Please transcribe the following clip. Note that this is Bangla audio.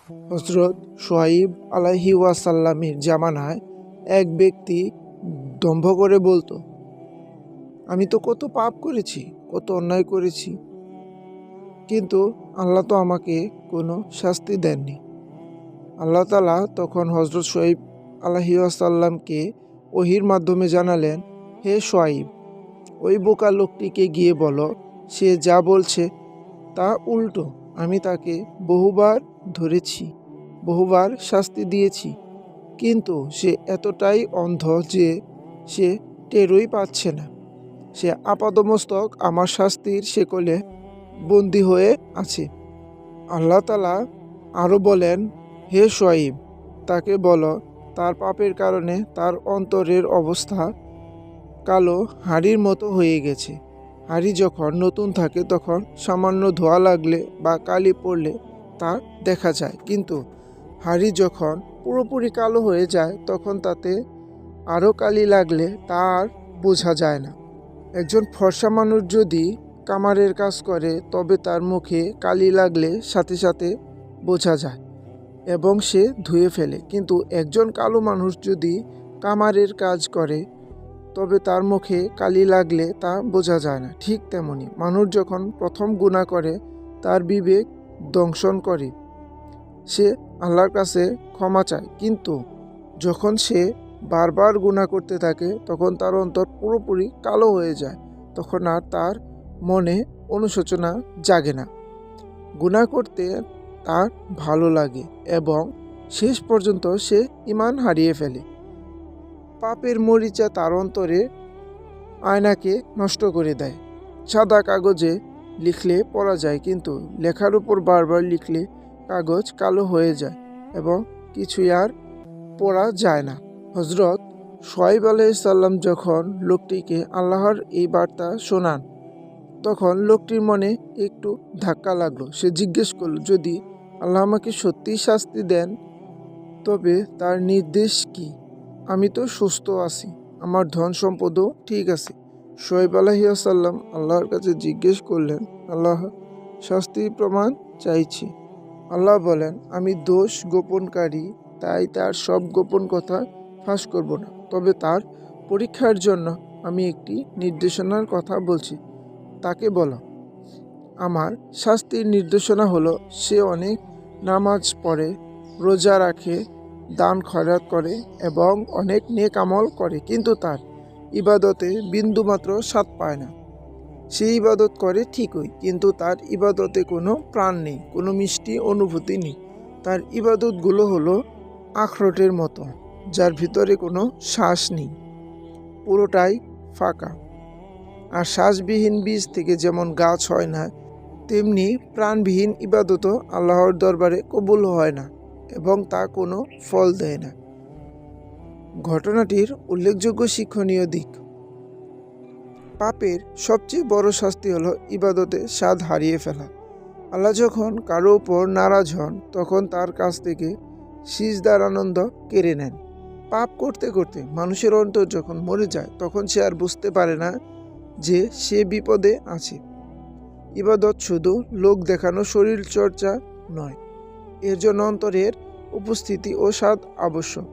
হযরত শুআয়ব আলাইহিওয়াসাল্লামের জামানায় এক ব্যক্তি দম্ভ করে বলতো, আমি তো কত পাপ করেছি, কত অন্যায় করেছি, কিন্তু আল্লাহ তো আমাকে কোনো শাস্তি দেননি। আল্লাহ তাআলা তখন হযরত শুআয়ব আলাইহিওয়াসাল্লামকে ওহীর মাধ্যমে জানালেন, হে শুআয়ব, ওই বোকা লোকটিকে গিয়ে বলো সে যা বলছে তা উল্টো। আমি তাকে বহুবার ধরেছি, বহুবার শাস্তি দিয়েছি, কিন্তু সে এতটাই অন্ধ যে সে টেরই পাচ্ছে না। সে আপাদমস্তক আমার শাস্তির শেকলে বন্দী হয়ে আছে। আল্লাহ তাআলা আরও বলেন, হে শুআয়ব, তাকে বলো তার পাপের কারণে তার অন্তরের অবস্থা কালো হাড়ির মতো হয়ে গেছে। হাড়ি যখন নতুন থাকে তখন সামান্য ধোয়া লাগলে বা কালি পড়লে তা দেখা যায়, কিন্তু হাড়ি যখন পুরোপুরি কালো হয়ে যায় তখন তাতে আরও কালি লাগলে তা আর বোঝা যায় না। একজন ফর্সা মানুষ যদি কামারের কাজ করে তবে তার মুখে কালি লাগলে সাথে সাথে বোঝা যায় এবং সে ধুয়ে ফেলে, কিন্তু একজন কালো মানুষ যদি কামারের কাজ করে তবে তার মুখে কালি লাগলে তা বোঝা যায় না। ঠিক তেমনি মানুষ যখন প্রথম গুনাহ করে তার বিবেক দংশন করে সে আল্লাহর কাছে ক্ষমা চায়, কিন্তু যখন সে বারবার গুনাহ করতে থাকে তখন তার অন্তর পুরোপুরি কালো হয়ে যায়, তখন আর তার মনে অনুশোচনা জাগে না। গুনাহ করতে তার ভালো লাগে এবং শেষ পর্যন্ত সে ঈমান হারিয়ে ফেলে। পাপের মরিচা তার অন্তরে আয়নাকে নষ্ট করে দেয়। সাদা কাগজে লিখলে পড়া যায়, কিন্তু লেখার উপর বারবার লিখলে কাগজ কালো হয়ে যায় এবং কিছুই আর পড়া যায় না। হযরত শুআয়ব আলাইহিসসালাম যখন লোকটিকে আল্লাহর এই বার্তা শোনান তখন লোকটির মনে একটু ধাক্কা লাগলো। সে জিজ্ঞেস করল, যদি আল্লাহ আমাকে সত্যিই শাস্তি দেন তবে তার নির্দেশ কি? আমি তো সুস্থ আছি, আমার ধন সম্পদও ঠিক আছে। শুআয়ব আলাইহিসসালাম আল্লাহর কাছে জিজ্ঞেস করলেন, আল্লাহ, শাস্তির প্রমাণ চাইছি। আল্লাহ বলেন, আমি দোষ গোপনকারী, তাই তার সব গোপন কথা ফাঁস করব না, তবে তার পরীক্ষার জন্য আমি একটি নির্দেশনার কথা বলছি। তাকে বলো, আমার শাস্তির নির্দেশনা হলো সে অনেক নামাজ পড়ে, রোজা রাখে, দান খয়রাত করে এবং অনেক নেক আমল করে, কিন্তু তার ইবাদতে বিন্দুমাত্র স্বাদ পায় না। সে ইবাদত করে ঠিকই, কিন্তু তার ইবাদতে কোনো প্রাণ নেই, কোনো মিষ্টি অনুভূতি নেই। তার ইবাদতগুলো হলো আখরোটের মতো, যার ভিতরে কোনো শ্বাস নেই, পুরোটাই ফাঁকা। আর শ্বাসবিহীন বীজ থেকে যেমন গাছ হয় না, তেমনি প্রাণবিহীন ইবাদতও আল্লাহর দরবারে কবুল হয় না এবং তা কোনো ফল দেয় না। ঘটনাটির উল্লেখযোগ্য শিক্ষণীয় দিক: পাপের সবচেয়ে বড় শাস্তি হলো ইবাদতে স্বাদ হারিয়ে ফেলা। আল্লাহ যখন কারো উপর নারাজ হন তখন তার কাছ থেকে সিজদার আনন্দ কেড়ে নেন। পাপ করতে করতে মানুষের অন্তর যখন মরে যায় তখন সে আর বুঝতে পারে না যে সে বিপদে আছে। ইবাদত শুধু লোক দেখানো শরীর চর্চা নয়, এর জন্য অন্তরের উপস্থিতি ও স্বাদ আবশ্যক।